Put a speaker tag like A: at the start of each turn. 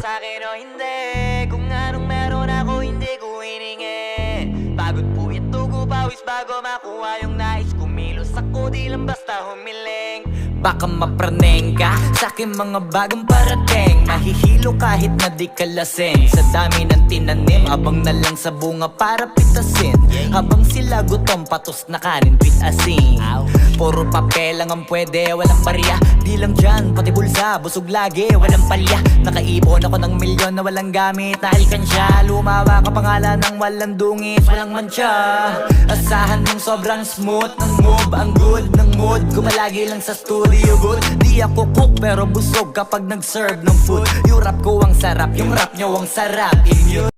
A: sa'kin o hindi. Kung anong meron ako hindi ko hiningi. Pagod po ito ko pawis bago makuha yung nais. Kumilos ako di lang basta humiling. Baka mapraneng ka sa'kin mga bagong parating. Mahihilo kahit na di ka lasing. Sa dami ng tinanim, abang na lang sa bunga para pitasin. Habang sila gutom, patos na kanin, pitasin. Puro papel lang ang pwede, walang barya. Di lang dyan, pati bulsa, busog lagi, walang palya. Nakaipon ako ng milyon na walang gamit na alkansya. Lumawa ka pangalan ng walang dungis, walang mancha. Asahan mong sobrang smooth ng move, ang good ng mood. Gumalagi lang sa studio good. Di ako cook pero busog kapag nag-serve ng food. Yung rap ko ang sarap, yung rap nyo ang sarap. Immune